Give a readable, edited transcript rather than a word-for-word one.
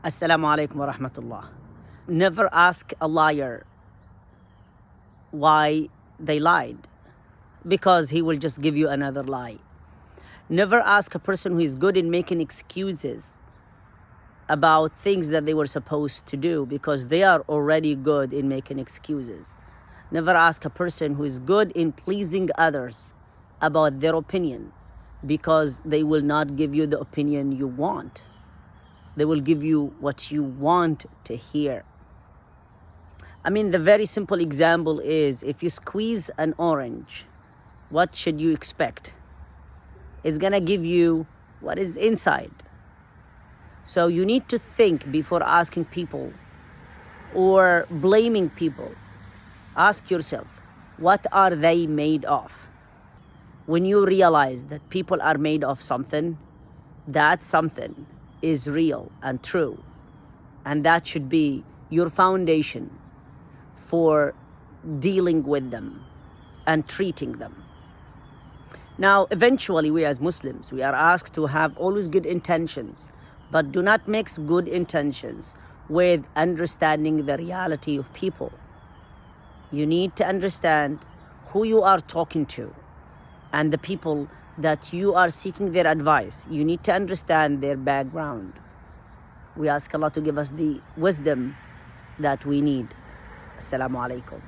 Assalamu alaikum wa rahmatullah. Never ask a liar why they lied, because he will just give you another lie. Never ask a person who is good in making excuses about things that they were supposed to do, because they are already good in making excuses. Never ask a person who is good in pleasing others about their opinion, because they will not give you the opinion you want. They will give you what you want to hear. I mean, the very simple example is, if you squeeze an orange, what should you expect? It's gonna give you what is inside. So you need to think before asking people or blaming people. Ask yourself, what are they made of? When you realize that people are made of something, that something is real and true. And that should be your foundation for dealing with them and treating them. Now, eventually, we as Muslims, we are asked to have always good intentions, but do not mix good intentions with understanding the reality of people. You need to understand who you are talking to and the people that you are seeking their advice. You need to understand their background. We ask Allah to give us the wisdom that we need. Assalamu alaikum.